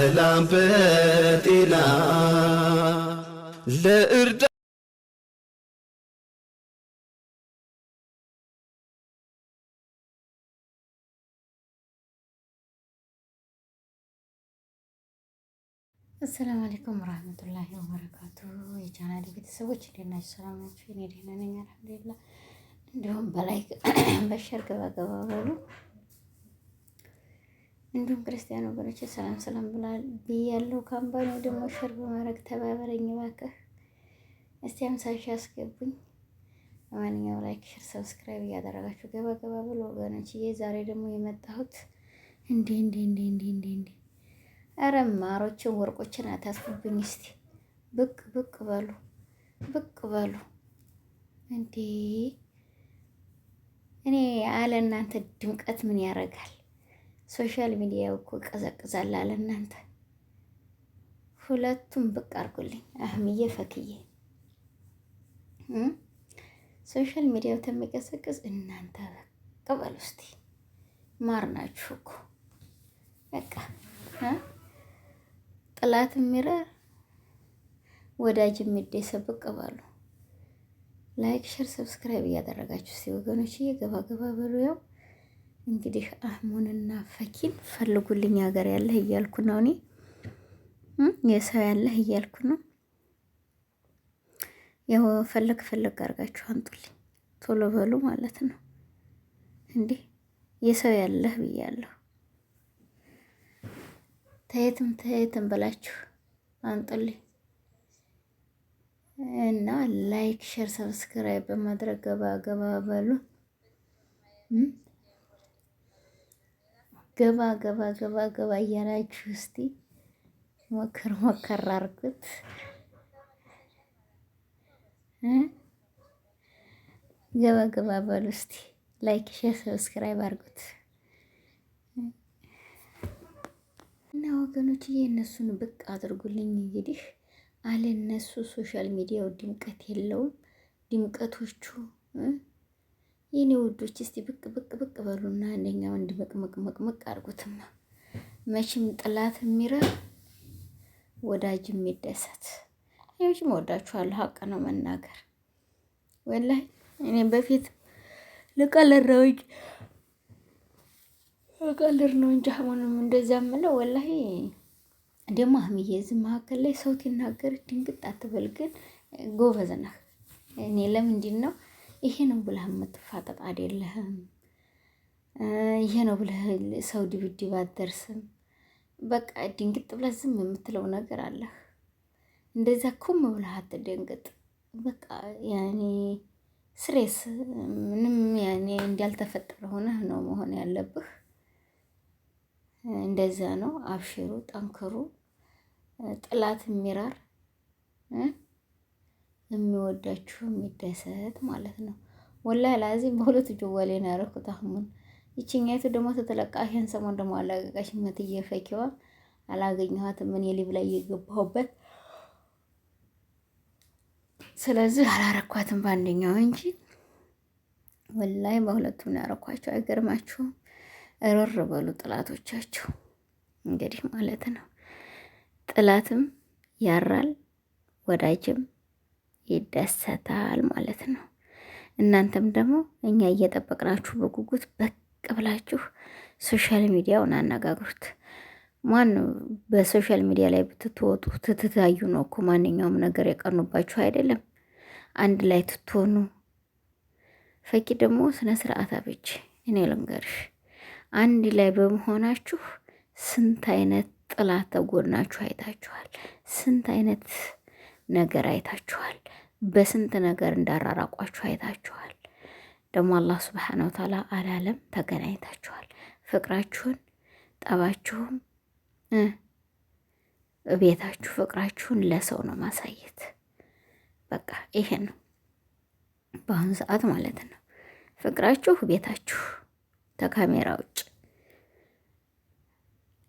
በሰላም በጤና ለእርዳ አሰላሙ አለይኩም ወራህመቱላሂ ወበረካቱ። የቻናሌ ቤተሰቦች እንዴት ናችሁ? ሰላም ናችሁ? እኔ ደህና ነኝ አልሐምዱሊላህ። እንዲሁም በላይክ በሸር ገባ ገባ በሉ። እንዲሁም ክርስቲያን ወገኖች ሰላም ሰላም ብያለሁ። ካምፓኒው ደግሞ ሸር በማድረግ ተባበረኝ እባክህ። እስቲ 50 ሺህ አስገቡኝ። ለማንኛውም ላይክ፣ ሸር፣ ሰብስክራይብ እያደረጋችሁ ገባ ገባ በሉ ወገኖች። ዛሬ ደግሞ የመጣሁት እንዴ አረ ማሮችን ወርቆችን አታስፉብኝ። እስቲ ብቅ ብቅ በሉ እንዴ! እኔ አለ እናንተ ድምቀት ምን ያደርጋል? ሶሻል ሚዲያው እኮ ቀዘቅዛል አለ እናንተ። ሁለቱም ብቅ አድርጉልኝ፣ አህምዬ ፈክዬ። ሶሻል ሚዲያው ተሚቀዘቅዝ እናንተ ብቅ በሉ እስቲ። ማር ናችሁ እኮ በቃ ጥላት የሚረር ወዳጅ የሚደሰት ብቅ በሉ። ላይክ ሸር ሰብስክራይብ እያደረጋችሁ እስቲ ወገኖች ገባ ገባ በሉ። ያው እንግዲህ አህሙንና ፈኪን ፈልጉልኝ፣ ሀገር ያለህ እያልኩ ነው እኔ የሰው ያለህ እያልኩ ነው። ያው ፈለግ አድርጋችሁ አንጡልኝ ቶሎ በሉ ማለት ነው። እንዴ የሰው ያለህ ብያለሁ። ተየትም ብላችሁ አንጡልኝ እና ላይክ ሼር ሰብስክራይብ በማድረግ ገባ ገባ በሉ። ገባ እያላችሁ እስቲ ሞከር አድርጉት። ገባ በሉ እስቲ ላይክ ሼር ሰብስክራይብ አድርጉት። እና ወገኖች እነሱን ብቅ አድርጉልኝ። እንግዲህ አለ እነሱ ሶሻል ሚዲያው ድምቀት የለውም። ድምቀቶቹ የኔ ውዶች እስቲ ብቅ በሉና አንደኛው እንዲመቅመቅ አድርጉትማ። መቼም ጥላት የሚረር ወዳጅ የሚደሰት ይህም ወዳችኋለሁ። ሀቅ ነው መናገር። ወላሂ እኔ በፊት ልቀልድ ነው እንጂ አሁንም እንደዛ ምለው ወላሂ። ደግሞ አህምዬ እዚህ መካከል ላይ ሰው ሲናገር ድንግጥ አትበል፣ ግን ጎበዝ ነህ። እኔ ለምንድን ነው ይሄ ነው ብለህ የምትፋጠጥ አይደለህም። ይሄ ነው ብለህ ሰው ድብድብ አትደርስም። በቃ ድንግጥ ብለህ ዝም የምትለው ነገር አለህ። እንደዛ ኩም ብለህ አትደንግጥ። በቃ ያኔ ስሬስ ምንም ያኔ እንዳልተፈጠረ ሆነህ ነው መሆን ያለብህ። እንደዛ ነው። አብሽሩ፣ ጠንክሩ። ጥላት የሚራር የሚወዳችሁ የሚደሰት ማለት ነው። ወላሂ ላዚም በሁለት ጀዋሌ ነው ያደረኩት አህሙን። ይችኛይቱ ደግሞ ተተለቃ ይሄን ሰሞን ደግሞ አላቀቃሽ መትዬ ፈኪዋ አላገኘኋትም እኔ ሊብ ላይ የገባሁበት። ስለዚህ አላረኳትም በአንደኛው እንጂ ወላሂ በሁለቱም ነው ያረኳቸው። አይገርማችሁም? እርር በሉ ጥላቶቻቸው እንግዲህ ማለት ነው። ጥላትም ያራል ወዳጅም ይደሰታል ማለት ነው። እናንተም ደግሞ እኛ እየጠበቅናችሁ በጉጉት በቅ ብላችሁ ሶሻል ሚዲያውን አነጋግሩት። ማን በሶሻል ሚዲያ ላይ ብትወጡ ትትታዩ ነው እኮ ማንኛውም ነገር የቀኑባችሁ አይደለም። አንድ ላይ ትትሆኑ። ፈቂ ደግሞ ስነ ስርዓት አበጅ። እኔ ልንገርሽ አንድ ላይ በመሆናችሁ ስንት አይነት ጥላት ተጎናችሁ አይታችኋል። ስንት አይነት ነገር አይታችኋል። በስንት ነገር እንዳራራቋችሁ አይታችኋል። ደግሞ አላህ ሱብሓነሁ ወተዓላ አላለም ተገናኝታችኋል። ፍቅራችሁን ጠባችሁም ቤታችሁ ፍቅራችሁን ለሰው ነው ማሳየት። በቃ ይሄ ነው በአሁኑ ሰዓት ማለት ነው። ፍቅራችሁ ቤታችሁ ተካሜራ ውጭ።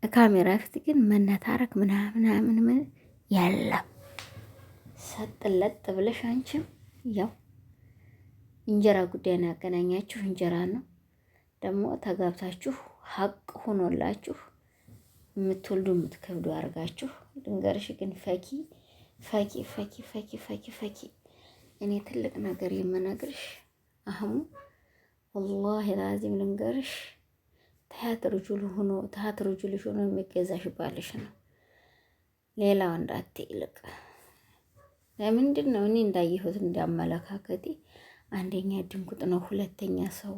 ካሜራ ፊት ግን መነታረክ ምናምን ምን የለም። ሰጥለጥ ብለሽ አንቺም ያው እንጀራ ጉዳይ ነው ያገናኛችሁ። እንጀራ ነው ደግሞ ተጋብታችሁ ሀቅ ሆኖላችሁ የምትወልዱ የምትከብዱ አድርጋችሁ ድንገርሽ። ግን ፈኪ ፈኪ ፈኪ ፈኪ ፈኪ ፈኪ እኔ ትልቅ ነገር የምነግርሽ አህሙ ወላሂ ላዚም ልንገርሽ፣ ተያት ርጁልሽ ሆኖ የሚገዛሽ ባልሽ ነው። ሌላው እንዳት ይልቅ ለምንድን ነው እኔ እንዳየሁት እንዳመለካከቴ አንደኛ ድንጉጥ ነው፣ ሁለተኛ ሰው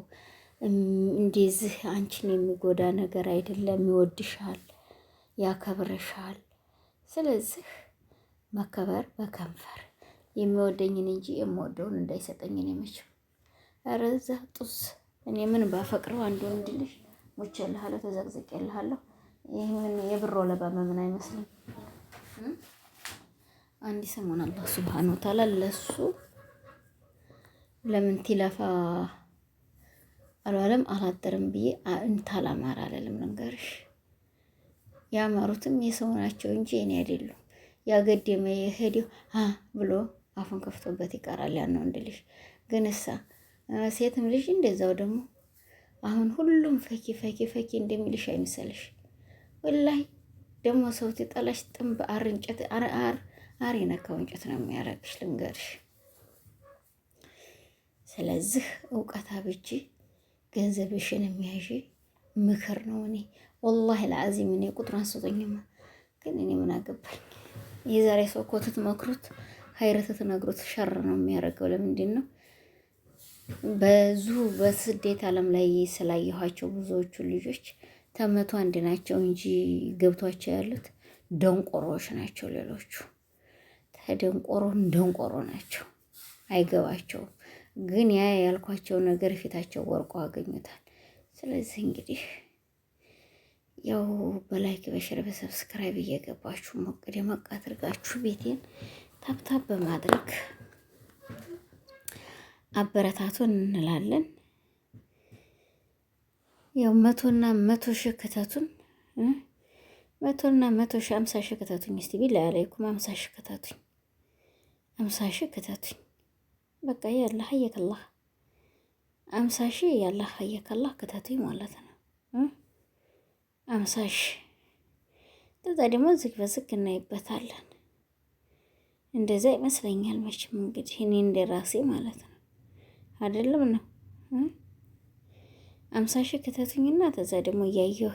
እንደዚህ አንቺን የሚጎዳ ነገር አይደለም። ይወድሻል፣ ያከብርሻል። ስለዚህ መከበር በከንፈር የሚወደኝን እንጂ የምወደውን እንዳይሰጠኝ ነው የመችው። ኧረ እዛ ጡስ እኔ ምን ባፈቅረው አንድ ወንድ ልጅ ሞቼልሃለሁ፣ ተዘቅዝቄልሃለሁ። ይህን የብሮ ለባመ ምን አይመስልም። አንድ ሰሞን አላህ ሱብሃነሁ ወተዓላ ለሱ ለምን ትለፋ አልዋለም አላደረም ብዬ እንታላማር አለልም። ልንገርሽ ያማሩትም የሰው ናቸው እንጂ እኔ አይደሉም። ያገደመ የሄደው ብሎ አፉን ከፍቶበት ይቀራል። ያን ወንድ ልጅ ግን እሳ ሴትም ልጅ እንደዛው ደግሞ አሁን ሁሉም ፈኪ ፈኪ ፈኪ እንደሚልሽ አይመስልሽ። ወላሂ ደግሞ ሰው ትጠላሽ ጥንብ አር እንጨት አር የነካው እንጨት ነው የሚያረግሽ። ልንገርሽ ስለዚህ እውቀት አብጂ ገንዘብሽን የሚያዥ ምክር ነው። እኔ ወላሂ ለአዚም እኔ ቁጥሩን አንስቶኝማ ግን እኔ ምን አገባኝ። የዛሬ ሰው እኮ ትመክሩት ኸይር ትነግሩት ሸር ነው የሚያደርገው። ለምንድን ነው በዙ በስደት ዓለም ላይ ስላየኋቸው ብዙዎቹ ልጆች ተመቶ አንድ ናቸው እንጂ ገብቷቸው ያሉት ደንቆሮዎች ናቸው። ሌሎቹ ደንቆሮ ናቸው፣ አይገባቸውም። ግን ያ ያልኳቸው ነገር ፊታቸው ወርቆ አገኙታል። ስለዚህ እንግዲህ ያው በላይክ በሸር በሰብስክራይብ እየገባችሁ ሞቅ ደመቅ አድርጋችሁ ቤቴን ታብታብ በማድረግ አበረታቱን እንላለን። ያው 100ሺህ ክተቱን 50ሺህ ክተቱኝ። እስቲ ቢላ አለይኩም 50ሺህ ክተቱኝ፣ 50ሺህ ክተቱኝ። በቃ ያላ ሀየከላህ 50ሺህ ያላ ሀየከላህ ክተቱኝ ማለት ነው። 50ሺህ ከዛ ደግሞ ዝግ በዝግ እናይበታለን። እንደዛ ይመስለኛል መቼም እንግዲህ እኔ እንደራሴ ማለት ነው አይደለም ነው 50ሺህ ክተቱኝና ከዛ ደግሞ እያየሁ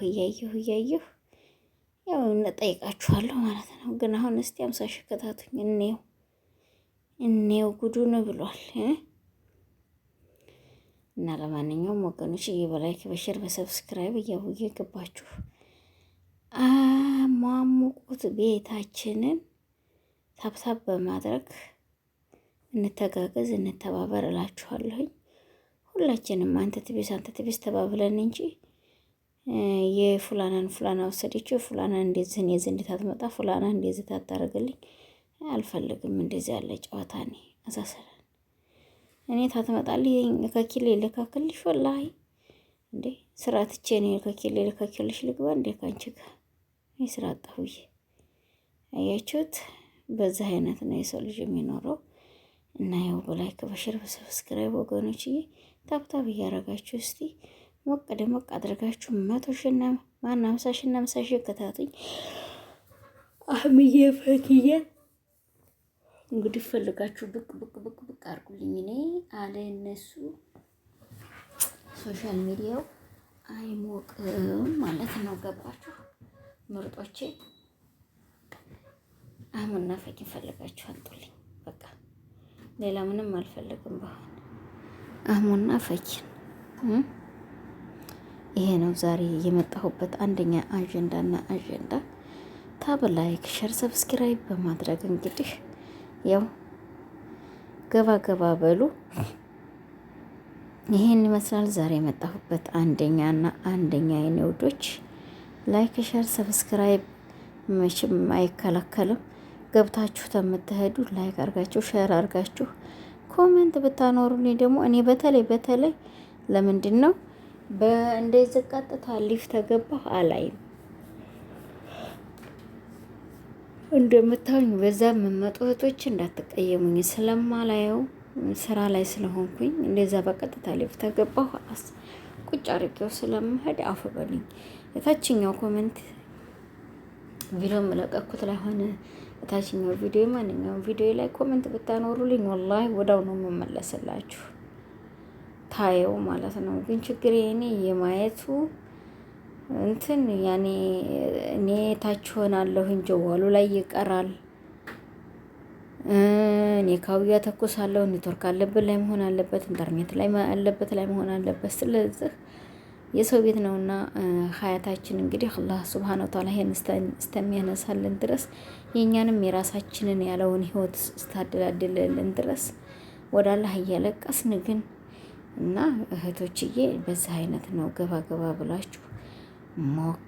ያው እንጠይቃችኋለሁ ማለት ነው። ግን አሁን እስቲ 50ሺህ ክተቱኝ እኔው ጉዱን ብሏል። እና ለማንኛውም ወገኖች በላይክ በሸር በሰብስክራይብ እየገባችሁ አሟሙቁት ቤታችንን ታብታብ በማድረግ እንተጋገዝ፣ እንተባበር እላችኋለሁኝ። ሁላችንም አንተ ትቢስ ተባብለን እንጂ የፉላና ወሰደችው ፉላና እንደዚህ እኔ ዘንድ ታትመጣ ፉላና እንደዚህ ታታረግልኝ አልፈልግም። እንደዚህ ያለ ጨዋታ እኔ አሳሰረን። እኔ ታትመጣልኝ ከኪሌ ልካክልሽ ወላሂ እንዴ ስራ ትቼ እኔ ከኪሌ ልካክልሽ ልግባ እንዴ ካንቺ ጋር እኔ ስራ አጣሁኝ። አያችሁት? በዚህ አይነት ነው የሰው ልጅ የሚኖረው። እና ያው በላይክ በሸር በሰብስክራይብ ወገኖችዬ ታብታብ እያረጋችሁ እስቲ ሞቅ ደሞቅ አድርጋችሁ 100ሺና 50ሺ ከታቱኝ። አህምዬ ፈኪዬ እንግዲህ ፈልጋችሁ ብቅ አድርጉልኝ። እኔ አለ እነሱ ሶሻል ሚዲያው አይሞቅም ማለት ነው። ገባችሁ ምርጦቼ? አህሙና ፈኪን ፈልጋችሁ አንጡልኝ። በቃ ሌላ ምንም አልፈልግም። በአሁን አህሙና ፈኪን ይሄ ነው ዛሬ የመጣሁበት አንደኛ አጀንዳ። ታብ ላይክ ሸር ሰብስክራይብ በማድረግ እንግዲህ ያው ገባ በሉ። ይሄን ይመስላል ዛሬ የመጣሁበት አንደኛ የኔ ውዶች። ላይክ ሸር ሰብስክራይብ መቼም አይከለከልም። ገብታችሁ ተምትሄዱ ላይክ አርጋችሁ ሸር አርጋችሁ ኮሜንት ብታኖሩልኝ ደግሞ እኔ በተለይ ለምንድን ነው በእንደዚህ ቀጥታ ሊፍት ተገባሁ አላይም። እንደምታዩኝ በዛ የምመጡ እህቶች እንዳትቀየሙኝ ስለማላየው ስራ ላይ ስለሆንኩኝ እንደዛ በቀጥታ ሊፍት ተገባሁ ቁጭ አርጌው ስለምሄድ አፉ በሉኝ። የታችኛው ኮሜንት ቪዲዮ መለቀኩት ላይ ሆነ ታችኛው ቪዲዮ ማንኛውም ቪዲዮ ላይ ኮሜንት ብታኖሩልኝ ወላሂ ወዳው ነው የምመለስላችሁ ታየው ማለት ነው። ግን ችግር እኔ የማየቱ እንትን ያኔ እኔ ታች ሆናለሁ እንጂ ጀዋሉ ላይ ይቀራል። እኔ ካውያ ተኩሳለሁ። ኔትወርክ አለበት ላይ መሆን አለበት፣ ኢንተርኔት ላይ አለበት ላይ መሆን አለበት። ስለዚህ የሰው ቤት ነውና ሀያታችን እንግዲህ አላህ ሱብሃነሁ ወተዓላ ይሄን እስከሚያነሳልን ድረስ የኛንም የራሳችንን ያለውን ህይወት እስታደላድልልን ድረስ ወደ አላህ እያለቀስን ግን እና እህቶችዬ በዚህ አይነት ነው ገባ ገባ ብላችሁ ሞቅ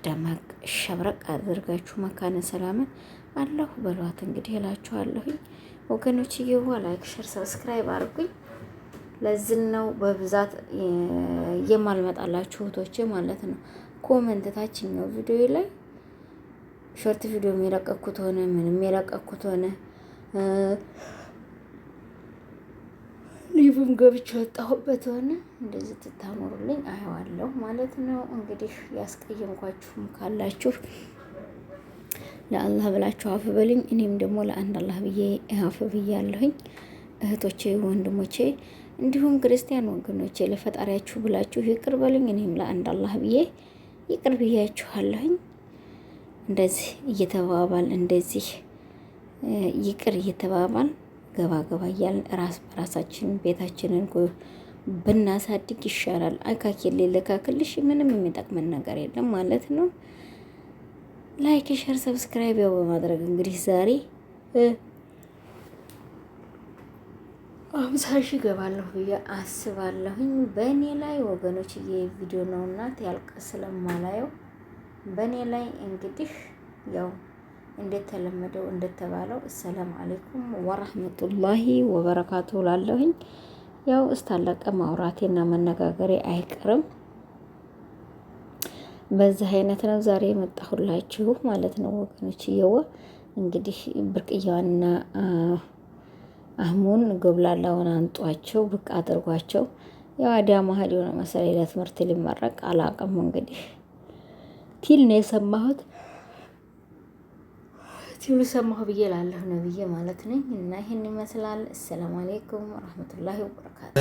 ደመቅ ሸብረቅ አድርጋችሁ መካነ ሰላምን አለሁ በሏት። እንግዲህ እላችኋለሁ ወገኖችዬ፣ ላይክ ሼር ሰብስክራይብ አድርጉኝ። ለዚህ ነው በብዛት የማልመጣላችሁ እህቶቼ ማለት ነው። ኮመንት ታችኛው ቪዲዮ ላይ ሾርት ቪዲዮ የለቀኩት ሆነ ምንም የለቀኩት ሆነ ሊቭም ገብቼ ወጣሁበት ሆነ እንደዚህ ትታኖሩልኝ አየዋለሁ ማለት ነው። እንግዲህ ያስቀየምኳችሁም ካላችሁ ለአላህ ብላችሁ አፍ በሉኝ። እኔም ደግሞ ለአንድ አላህ ብዬ አፍ ብያለሁኝ። እህቶቼ ወንድሞቼ እንዲሁም ክርስቲያን ወገኖቼ ለፈጣሪያችሁ ብላችሁ ይቅር በሉኝ። እኔም ለአንድ አላህ ብዬ ይቅር ብያችኋለሁኝ። እንደዚህ እየተባባል እንደዚህ ይቅር እየተባባል ገባ ገባ እያልን ራስ በራሳችን ቤታችንን ብናሳድግ ይሻላል። አካኬል ለካክልሽ ምንም የሚጠቅመን ነገር የለም ማለት ነው። ላይክ ሼር ሰብስክራይብ ያው በማድረግ እንግዲህ ዛሬ 50 ሺህ ገባለሁ ብዬ አስባለሁኝ። በእኔ ላይ ወገኖች የቪዲዮ ነውና ያልቅ ስለማላየው በእኔ ላይ እንግዲህ ያው እንደተለመደው እንደተባለው አሰላሙ አለይኩም ወራህመቱላሂ ወበረካቱ ላለሁኝ ያው እስታለቀ ማውራቴና መነጋገሬ አይቀርም። በዚህ አይነት ነው ዛሬ የመጣሁላችሁ ማለት ነው ወገኖች። እንግዲህ ብርቅያዋንና አህሙን ጎብላላውን አንጧቸው ብቅ አድርጓቸው። ያው አዳማ ሄዶ ነው መሰለኝ ለትምህርት ሊመረቅ አላውቅም። እንግዲህ ቲል ነው የሰማሁት ቲሉ ሰማሁ ብዬ ላለሁ ነው ብዬ ማለት ነኝ። እና ይሄን ይመስላል። አሰላሙ አለይኩም ወራህመቱላሂ ወበረካቱ።